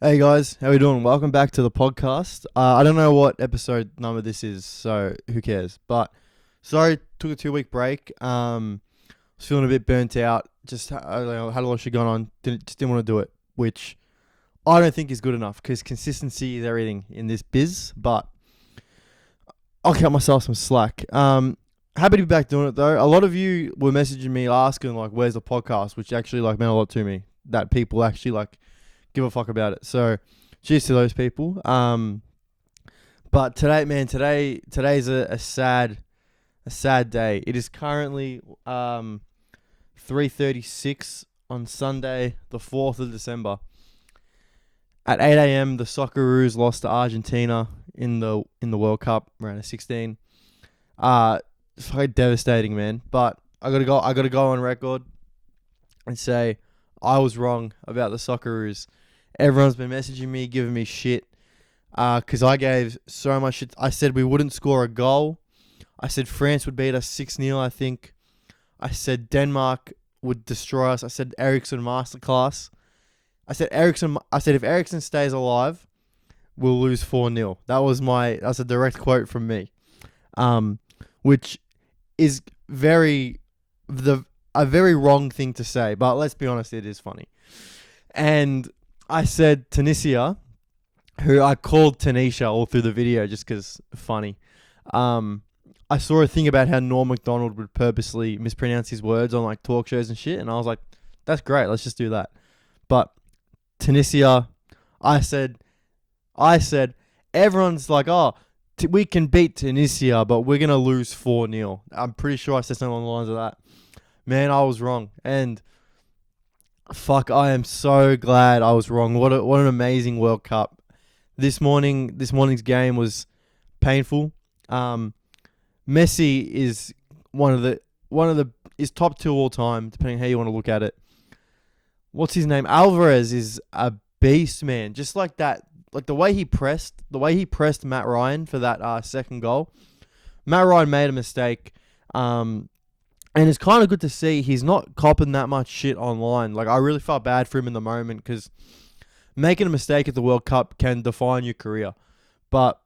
Hey guys, how we doing? Welcome back to the podcast. I don't know what episode number this is, so who cares? But sorry, took a 2 week break. Was feeling a bit burnt out. Just had a lot of shit going on. Didn't want to do it, which I don't think is good enough because consistency is everything in this biz. But I'll cut myself some slack. Happy to be back doing it though. A lot of you were messaging me asking like, "Where's the podcast?" Which actually like meant a lot to me. That people actually like give a fuck about it. So, cheers to those people. But today, man, today's a sad day. It is currently 3:36 on Sunday, the 4th of December. At 8 a.m., the Socceroos lost to Argentina in the World Cup round of 16. It's fucking devastating, man. But I gotta go on record and say I was wrong about the Socceroos. Everyone's been messaging me, giving me shit, because I gave so much shit. I said we wouldn't score a goal. I said France would beat us 6-0, I think. I said Denmark would destroy us. I said Eriksen masterclass. I said if Eriksen stays alive, we'll lose 4-0. That's a direct quote from me. Which is a very wrong thing to say, but let's be honest, it is funny. And I said Tunisia, who I called Tanisha all through the video just because funny. I saw a thing about how Norm Macdonald would purposely mispronounce his words on like talk shows and shit, and I was like, that's great, let's just do that. But Tunisia, I said, everyone's like, oh, we can beat Tunisia, but we're going to lose 4-0. I'm pretty sure I said something along the lines of that. Man, I was wrong. And fuck, I am so glad I was wrong. What an amazing World Cup. This morning's game was painful. Messi is one of the is top 2 all time, depending how you want to look at it. What's his name? Alvarez is a beast, man. Just like that, like the way he pressed Matt Ryan for that second goal. Matt Ryan made a mistake. And it's kind of good to see he's not copping that much shit online. Like, I really felt bad for him in the moment because making a mistake at the World Cup can define your career. But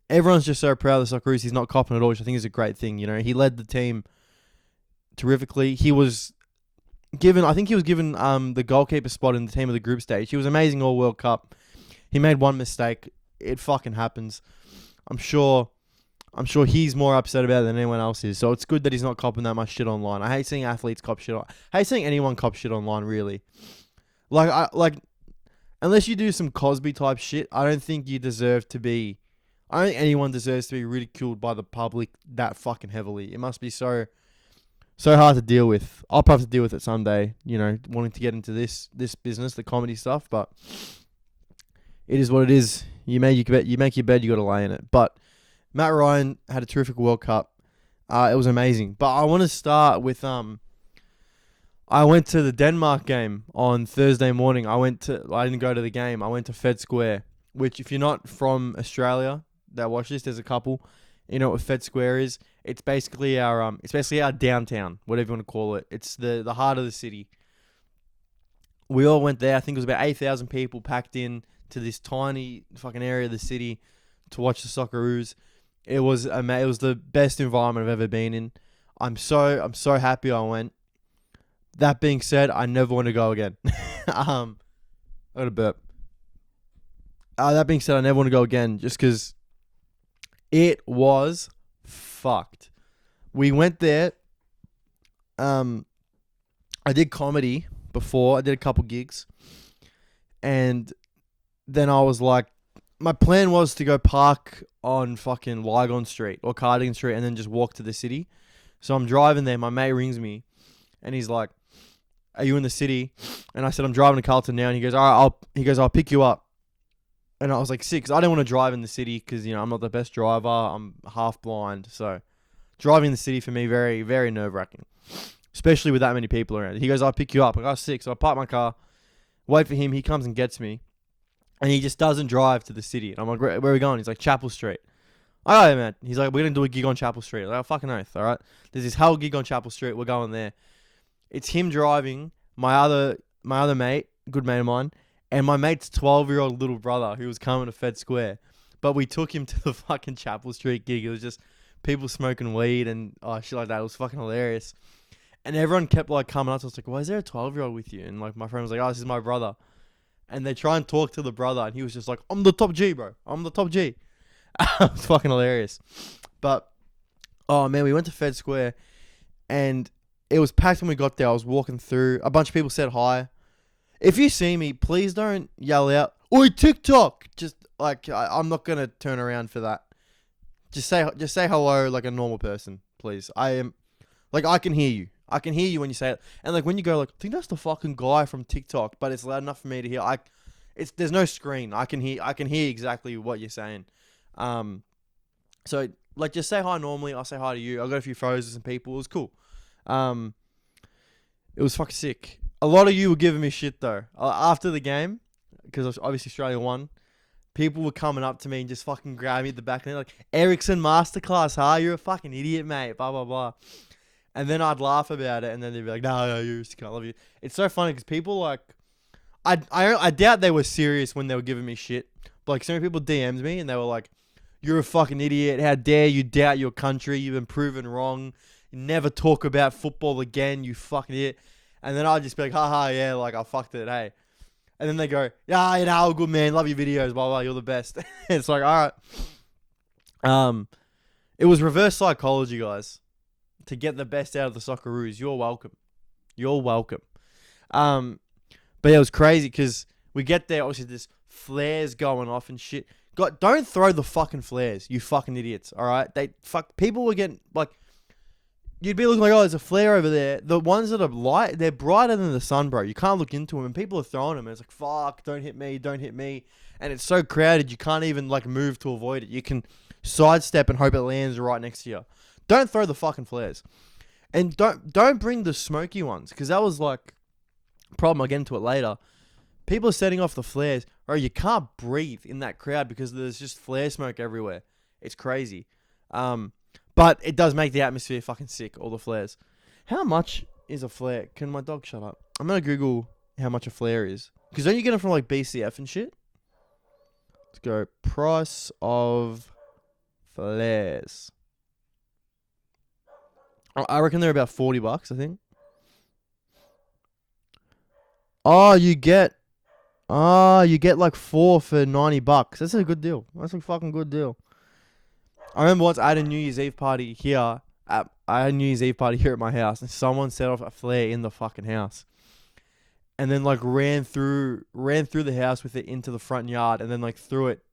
everyone's just so proud of the Socceroos. He's not copping at all, which I think is a great thing. You know, he led the team terrifically. He was given the goalkeeper spot in the team of the group stage. He was amazing all World Cup. He made one mistake. It fucking happens. I'm sure he's more upset about it than anyone else is. So it's good that he's not copping that much shit online. I hate seeing athletes cop shit. I hate seeing anyone cop shit online, really. Unless you do some Cosby type shit, I don't think anyone deserves to be ridiculed by the public that fucking heavily. It must be so hard to deal with. I'll probably have to deal with it someday, you know, wanting to get into this business, the comedy stuff, but it is what it is. You make your bed, you got to lay in it. But Matt Ryan had a terrific World Cup. It was amazing. But I want to start with I went to the Denmark game on Thursday morning. I didn't go to the game. I went to Fed Square, which if you're not from Australia that watch this, there's a couple. You know what Fed Square is? It's basically our downtown, whatever you want to call it. It's the heart of the city. We all went there. I think it was about 8,000 people packed in to this tiny fucking area of the city to watch the Socceroos. It was the best environment I've ever been in. I'm so happy I went. That being said, I never want to go again. I got a burp. That being said, I never want to go again just because it was fucked. We went there. I did comedy before. I did a couple gigs. And then I was like, my plan was to go park on fucking Lygon Street or Cardigan Street and then just walk to the city. So I'm driving there. My mate rings me and he's like, are you in the city? And I said, I'm driving to Carlton now. And he goes, all right, I'll pick you up. And I was like, sick, because I didn't want to drive in the city because, you know, I'm not the best driver. I'm half blind. So driving in the city for me, very, very nerve-wracking, especially with that many people around. He goes, I'll pick you up. I go, sick. So I park my car, wait for him. He comes and gets me. And he just doesn't drive to the city. And I'm like, where are we going? He's like, Chapel Street. All right, man. He's like, we're going to do a gig on Chapel Street. I'm like, oh, fucking oath, all right? There's this whole gig on Chapel Street. We're going there. It's him driving, my other mate, good mate of mine, and my mate's 12-year-old little brother who was coming to Fed Square. But we took him to the fucking Chapel Street gig. It was just people smoking weed and shit like that. It was fucking hilarious. And everyone kept like coming up to us like, why is there a 12-year-old with you? And like my friend was like, oh, this is my brother. And they try and talk to the brother and he was just like, I'm the top G, bro. I'm the top G. It was fucking hilarious. But, oh man, we went to Fed Square and it was packed when we got there. I was walking through. A bunch of people said hi. If you see me, please don't yell out, oi, TikTok. Just like, I'm not going to turn around for that. Just say hello like a normal person, please. I am, like, I can hear you. I can hear you when you say it. And like when you go like, I think that's the fucking guy from TikTok, but it's loud enough for me to hear. There's no screen. I can hear exactly what you're saying. So like just say hi normally. I'll say hi to you. I got a few photos of some people. It was cool. It was fucking sick. A lot of you were giving me shit though. After the game, because obviously Australia won. People were coming up to me and just fucking grabbing me at the back and they're like, Ericsson Masterclass, huh? You're a fucking idiot, mate. Blah, blah, blah. And then I'd laugh about it and then they'd be like, no, you just can't love you. It's so funny because people like, I doubt they were serious when they were giving me shit. But like so many people DM'd me and they were like, you're a fucking idiot. How dare you doubt your country? You've been proven wrong. You never talk about football again, you fucking idiot. And then I'd just be like, haha, yeah, like I fucked it, hey. And then they go, yeah, you know, good man, love your videos, blah, blah, you're the best. It's like, all right. It was reverse psychology, guys, to get the best out of the Socceroos. You're welcome. You're welcome. But yeah, it was crazy because we get there, obviously there's flares going off and shit. God, don't throw the fucking flares, you fucking idiots, all right? People were getting, like, you'd be looking like, oh, there's a flare over there. The ones that are light, they're brighter than the sun, bro. You can't look into them, and people are throwing them. And it's like, fuck, don't hit me, don't hit me. And it's so crowded, you can't even like move to avoid it. You can sidestep and hope it lands right next to you. Don't throw the fucking flares, and don't bring the smoky ones because that was like a problem. I'll get into it later. People are setting off the flares, bro. You can't breathe in that crowd because there's just flare smoke everywhere. It's crazy. But it does make the atmosphere fucking sick, all the flares. How much is a flare? Can my dog shut up? I'm going to Google how much a flare is. Because don't you get it from like BCF and shit? Let's go. Price of flares. I reckon they're about $40, I think. You get like 4 for $90. That's a good deal. That's a fucking good deal. I remember once I had a New Year's Eve party here. I had a New Year's Eve party here at my house, and someone set off a flare in the fucking house, and then like ran through the house with it into the front yard, and then like threw it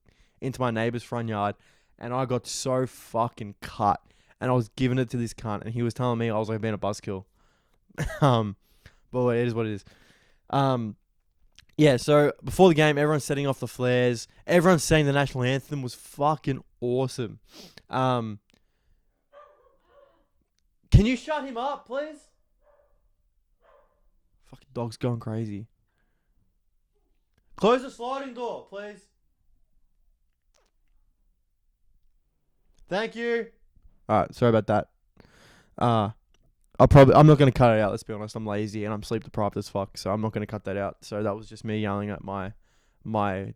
into my neighbor's front yard, and I got so fucking cut, and I was giving it to this cunt, and he was telling me I was like being a buzzkill. But it is what it is. Yeah, so before the game, everyone's setting off the flares. Everyone's saying the national anthem was fucking awesome. Can you shut him up, please? Fucking dog's going crazy. Close the sliding door, please. Thank you. Alright, sorry about that. I'm not going to cut it out, let's be honest. I'm lazy and I'm sleep deprived as fuck, so I'm not going to cut that out. So that was just me yelling at my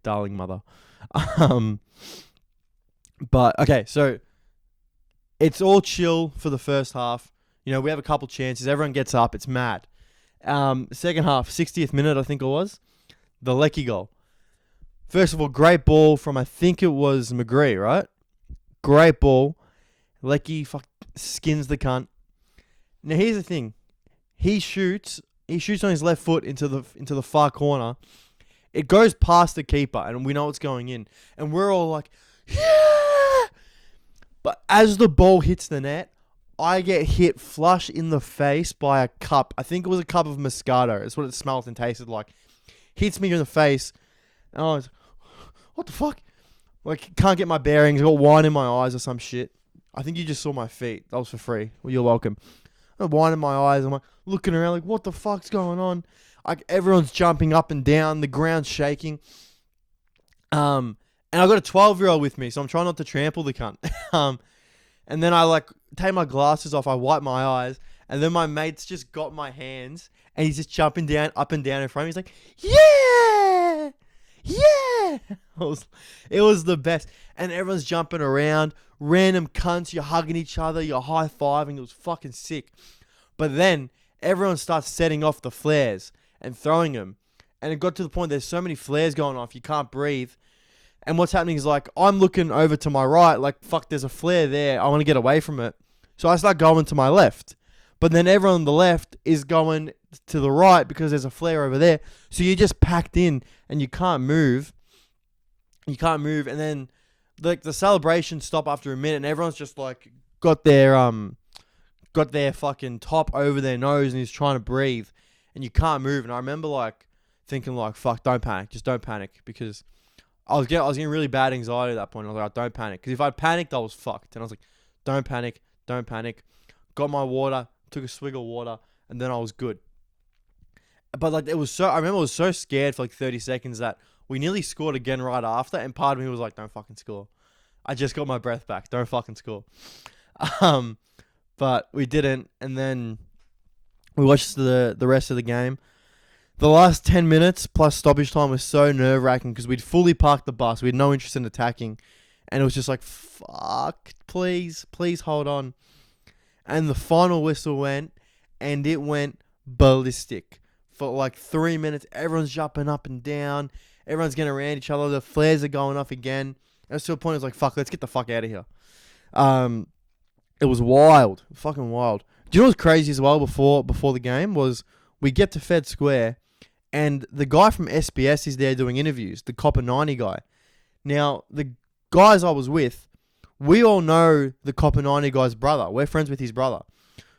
darling mother. But, okay, so it's all chill for the first half. You know, we have a couple chances. Everyone gets up. It's mad. Second half, 60th minute, I think it was. The Lecky goal. First of all, great ball from, I think it was McGree, right? Great ball. Lecky skins the cunt. Now here's the thing, he shoots on his left foot into the far corner. It goes past the keeper, and we know it's going in, and we're all like, yeah! But as the ball hits the net, I get hit flush in the face by a cup. I think it was a cup of Moscato. It's what it smelled and tasted like. Hits me in the face, and I was, what the fuck? Like, can't get my bearings. I got wine in my eyes or some shit. I think you just saw my feet. That was for free. Well, you're welcome. Wine in my eyes. I'm like looking around like, what the fuck's going on? Like everyone's jumping up and down. The ground's shaking. And I got a 12-year-old with me, so I'm trying not to trample the cunt. And then I like take my glasses off. I wipe my eyes, and then my mate's just got my hands, and he's just jumping down, up and down in front of me. He's like, yeah! It was the best. And everyone's jumping around. Random cunts. You're hugging each other. You're high-fiving. It was fucking sick. But then everyone starts setting off the flares and throwing them. And it got to the point there's so many flares going off. You can't breathe. And what's happening is like, I'm looking over to my right. Like, fuck, there's a flare there. I want to get away from it. So I start going to my left. But then everyone on the left is going to the right because there's a flare over there. So you're just packed in and you can't move. You can't move. And then like the celebrations stop after a minute and everyone's just like got their fucking top over their nose and is trying to breathe and you can't move. And I remember like thinking like, fuck, don't panic. Just don't panic, because I was getting really bad anxiety at that point. I was like, don't panic. Because if I panicked, I was fucked. And I was like, don't panic. Don't panic. Got my water. Took a swig of water, and then I was good. But like I remember I was so scared for like 30 seconds that we nearly scored again right after, and part of me was like, don't fucking score. I just got my breath back. Don't fucking score. But we didn't, and then we watched the rest of the game. The last 10 minutes plus stoppage time was so nerve-wracking because we'd fully parked the bus. We had no interest in attacking, and it was just like, fuck, please hold on. And the final whistle went, and it went ballistic. For like 3 minutes, everyone's jumping up and down. Everyone's getting around each other. The flares are going off again. And it's to a point, it's like, fuck, let's get the fuck out of here. It was wild. Fucking wild. Do you know what's crazy as well before the game was we get to Fed Square, and the guy from SBS is there doing interviews, the Copper 90 guy. Now, the guys I was with, we all know the Copper 90 guy's brother. We're friends with his brother.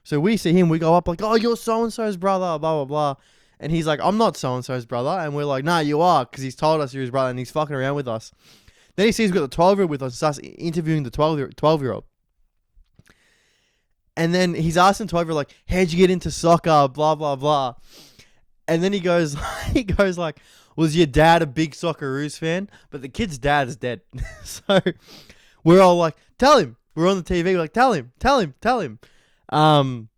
So we see him, we go up like, oh, you're so-and-so's brother, blah, blah, blah. And he's like, I'm not so-and-so's brother. And we're like, nah, you are, because he's told us you're his brother and he's fucking around with us. Then he sees we've got the 12-year-old with us and starts interviewing the 12-year-old. And then he's asking the 12-year-old, like, how'd you get into soccer, blah, blah, blah. And then he goes like, was your dad a big Socceroos fan? But the kid's dad is dead. So we're all like, tell him. We're on the TV. We're like, tell him. And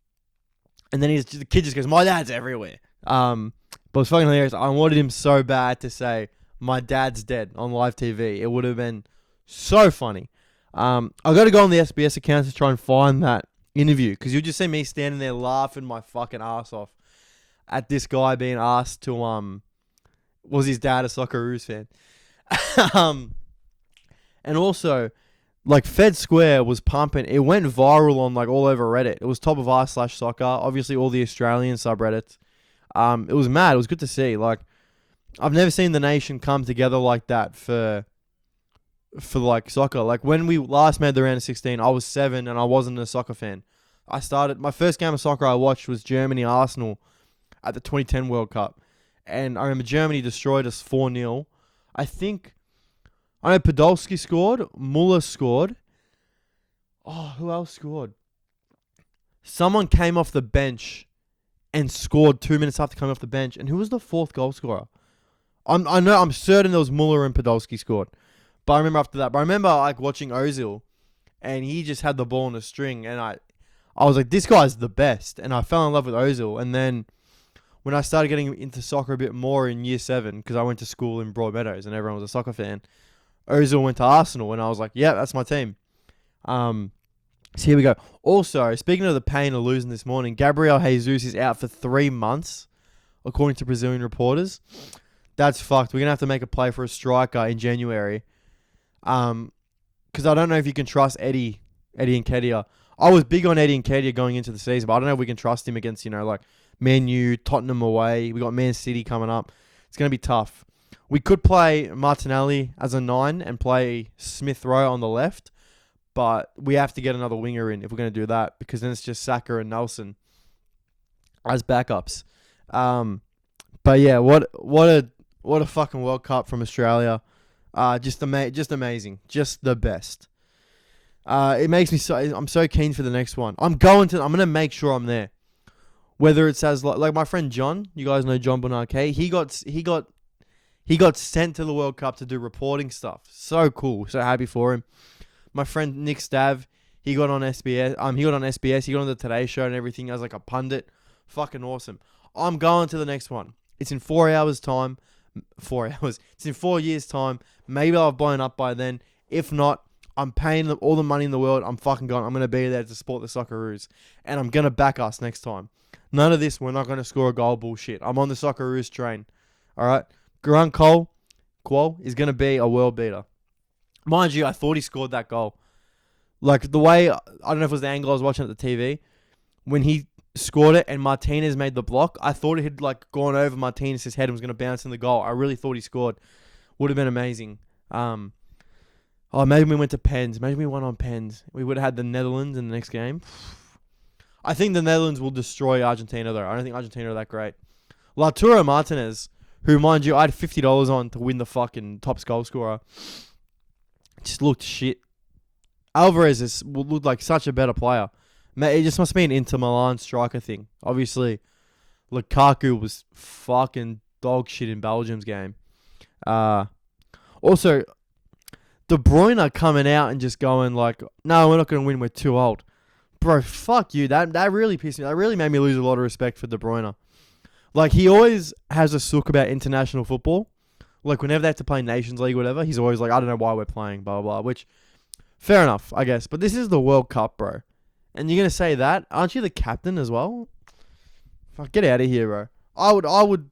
then the kid just goes, my dad's everywhere. But it's fucking hilarious. I wanted him so bad to say, my dad's dead on live TV. It would have been so funny. I got to go on the SBS account to try and find that interview, because you'll just see me standing there laughing my fucking ass off at this guy being asked to, was his dad a Socceroos fan? And also, like, Fed Square was pumping. It went viral on, like, all over Reddit. It was top of r/soccer. Obviously, all the Australian subreddits. It was mad. It was good to see. Like, I've never seen the nation come together like that for like, soccer. Like, when we last made the round of 16, I was 7 and I wasn't a soccer fan. My first game of soccer I watched was Germany-Arsenal at the 2010 World Cup. And I remember Germany destroyed us 4-0. I know Podolski scored. Muller scored. Oh, who else scored? Someone came off the bench and scored 2 minutes after coming off the bench. And who was the fourth goal scorer? I'm certain there was Muller and Podolski scored. But I remember after that. But I remember like watching Ozil, and he just had the ball in a string. And I was like, this guy's the best. And I fell in love with Ozil. And then when I started getting into soccer a bit more in year 7, because I went to school in Broadmeadows and everyone was a soccer fan, Ozil went to Arsenal, and I was like, yeah, that's my team. So here we go. Also, speaking of the pain of losing this morning, Gabriel Jesus is out for 3 months, according to Brazilian reporters. That's fucked. We're going to have to make a play for a striker in January. Because I don't know if you can trust Eddie Nketiah. I was big on Eddie Nketiah going into the season, but I don't know if we can trust him against, like, Man U, Tottenham away. We got Man City coming up. It's going to be tough. We could play Martinelli as a 9 and play Smith Rowe on the left, but we have to get another winger in if we're going to do that, because then it's just Saka and Nelson as backups. But yeah, what a fucking World Cup from Australia. Just amazing. Just the best. It makes me I'm so keen for the next one. I'm going to make sure I'm there. Whether it's as like my friend John, you guys know John Bonarque, he got sent to the World Cup to do reporting stuff. So cool. So happy for him. My friend Nick Stav, he got on SBS. He got on the Today Show and everything as like a pundit. Fucking awesome. I'm going to the next one. It's in 4 hours time. 4 hours. It's in 4 years' time. Maybe I've blown up by then. If not, I'm paying them all the money in the world. I'm fucking gone. I'm going to be there to support the Socceroos. And I'm going to back us next time. None of this, we're not going to score a goal bullshit. I'm on the Socceroos train. All right? Garang Qual is going to be a world beater. Mind you, I thought he scored that goal. Like, the way, I don't know if it was the angle I was watching at the TV, when he scored it and Martinez made the block, I thought it had, like, gone over Martinez's head and was going to bounce in the goal. I really thought he scored. Would have been amazing. Maybe we went to pens. Maybe we won on pens. We would have had the Netherlands in the next game. I think the Netherlands will destroy Argentina, though. I don't think Argentina are that great. Lautaro Martinez, who, mind you, I had $50 on to win the fucking top goal scorer, just looked shit. Alvarez looked like such a better player. It just must be an Inter Milan striker thing. Obviously, Lukaku was fucking dog shit in Belgium's game. Also, De Bruyne coming out and just going like, no, we're not going to win, we're too old. Bro, fuck you. That really pissed me. That really made me lose a lot of respect for De Bruyne. Like, he always has a sook about international football. Like, whenever they have to play Nations League or whatever, he's always like, I don't know why we're playing, blah, blah, blah. Which, fair enough, I guess. But this is the World Cup, bro. And you're going to say that? Aren't you the captain as well? Fuck, get out of here, bro. I would,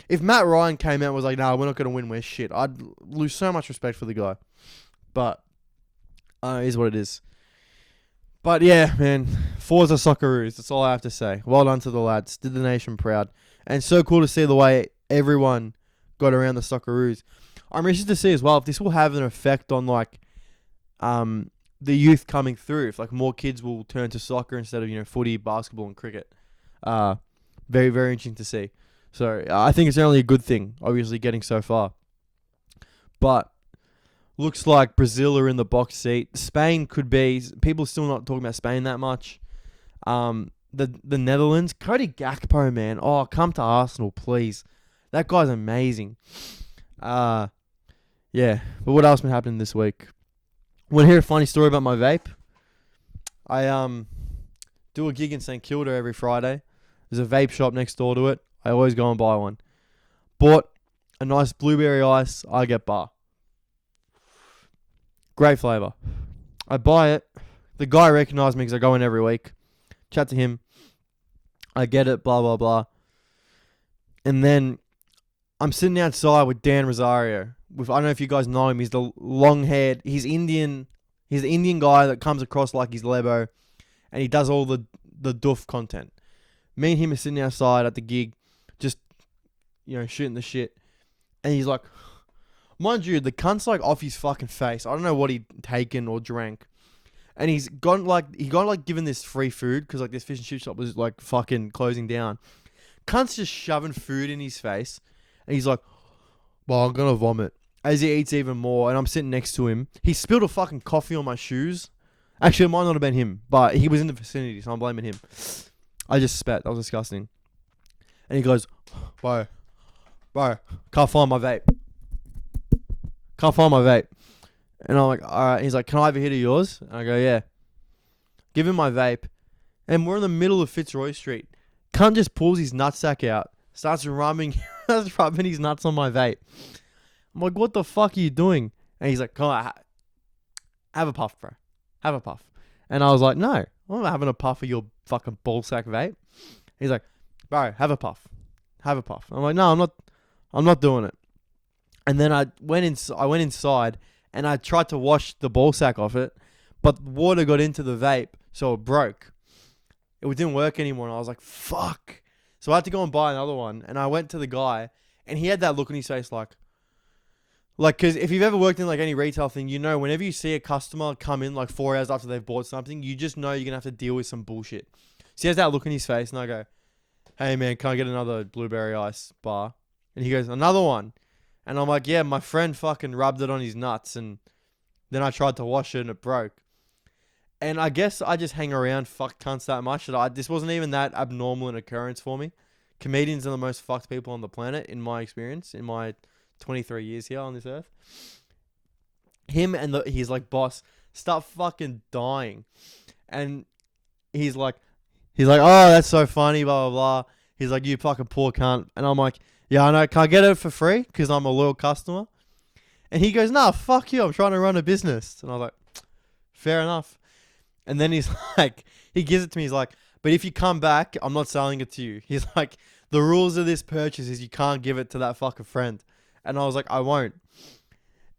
if Matt Ryan came out and was like, no, we're not going to win, we're shit, I'd lose so much respect for the guy. But, it is what it is. But yeah, man, Forza Socceroos, that's all I have to say. Well done to the lads. Did the nation proud. And so cool to see the way everyone got around the Socceroos. I'm interested to see as well if this will have an effect on, like, the youth coming through. If, like, more kids will turn to soccer instead of, footy, basketball, and cricket. Very, very interesting to see. So, I think it's only a good thing, obviously, getting so far. But looks like Brazil are in the box seat. Spain could be. People are still not talking about Spain that much. The Netherlands. Cody Gakpo, man. Oh, come to Arsenal, please. That guy's amazing. Yeah. But what else been happening this week? Want to hear a funny story about my vape? I do a gig in St Kilda every Friday. There's a vape shop next door to it. I always go and buy one. Bought a nice blueberry ice. I get bar. Great flavour. I buy it. The guy recognised me because I go in every week. Chat to him. I get it, blah, blah, blah. And then I'm sitting outside with Dan Rosario. I don't know if you guys know him. He's the long-haired. He's Indian. He's the Indian guy that comes across like he's Lebo. And he does all the doof content. Me and him are sitting outside at the gig. Just, shooting the shit. And he's like... Mind you, the cunt's like off his fucking face. I don't know what he'd taken or drank. And he got given this free food because like this fish and chip shop was like fucking closing down. Cunt's just shoving food in his face. And he's like, well, I'm going to vomit. As he eats even more. And I'm sitting next to him. He spilled a fucking coffee on my shoes. Actually, it might not have been him. But he was in the vicinity, so I'm blaming him. I just spat. That was disgusting. And he goes, bro, can't find my vape. Can't find my vape. And I'm like, alright. He's like, can I have a hit of yours? And I go, yeah. Give him my vape. And we're in the middle of Fitzroy Street. Cunt just pulls his nutsack out. Starts rubbing his nuts on my vape. I'm like, what the fuck are you doing? And he's like, come on, have a puff, bro. Have a puff. And I was like, no. I'm not having a puff of your fucking ballsack vape. He's like, bro, have a puff. Have a puff. I'm like, no, I'm not doing it. And then I went inside and I tried to wash the ball sack off it, but water got into the vape, so it broke. It didn't work anymore, and I was like, fuck. So I had to go and buy another one, and I went to the guy, and he had that look on his face like, because if you've ever worked in like any retail thing, whenever you see a customer come in like 4 hours after they've bought something, you just know you're going to have to deal with some bullshit. So he has that look on his face, and I go, hey man, can I get another blueberry ice bar? And he goes, another one. And I'm like, yeah, my friend fucking rubbed it on his nuts and then I tried to wash it and it broke. And I guess I just hang around fuck cunts that much that this wasn't even that abnormal an occurrence for me. Comedians are the most fucked people on the planet, in my experience, in my 23 years here on this earth. Him and his like boss start fucking dying. And he's like, oh, that's so funny, blah, blah, blah. He's like, you fucking poor cunt. And I'm like, Yeah, I know. Can I get it for free? Because I'm a loyal customer. And he goes, nah, fuck you. I'm trying to run a business. And I was like, fair enough. And then he's like, he gives it to me. He's like, but if you come back, I'm not selling it to you. He's like, the rules of this purchase is you can't give it to that fucking friend. And I was like, I won't.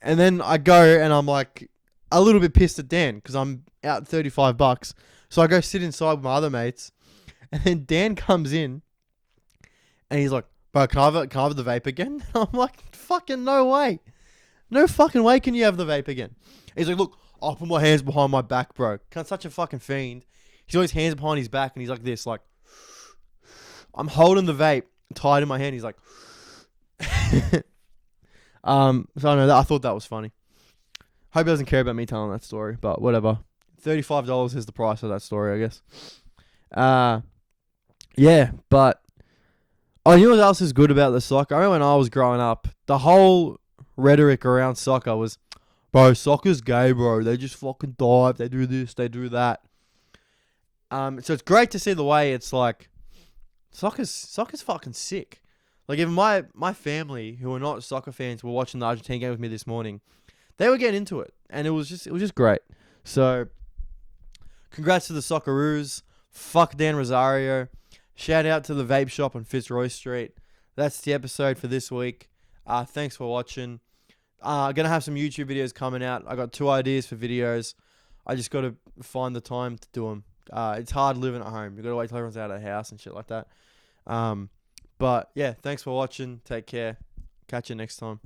And then I go and I'm like a little bit pissed at Dan because I'm out $35. So I go sit inside with my other mates. And then Dan comes in and he's like, bro, can I have the vape again? I'm like, fucking no way. No fucking way can you have the vape again. He's like, look, I'll put my hands behind my back, bro. Cunt's such a fucking fiend. He's always hands behind his back and he's like this, like, I'm holding the vape tied in my hand. He's like, so I know that I thought that was funny. Hope he doesn't care about me telling that story, but whatever. $35 is the price of that story, I guess. Yeah, but you know what else is good about the soccer? I remember when I was growing up, the whole rhetoric around soccer was, bro, soccer's gay, bro. They just fucking dive. They do this, they do that. So it's great to see the way it's like, soccer's fucking sick. Like even my family who are not soccer fans were watching the Argentine game with me this morning. They were getting into it, and it was just great. So, congrats to the Socceroos. Fuck Dan Rosario. Shout out to the vape shop on Fitzroy Street. That's the episode for this week. Thanks for watching. Gonna have some YouTube videos coming out. I got 2 ideas for videos. I just got to find the time to do them. It's hard living at home. You got to wait till everyone's out of the house and shit like that. But yeah, thanks for watching. Take care. Catch you next time.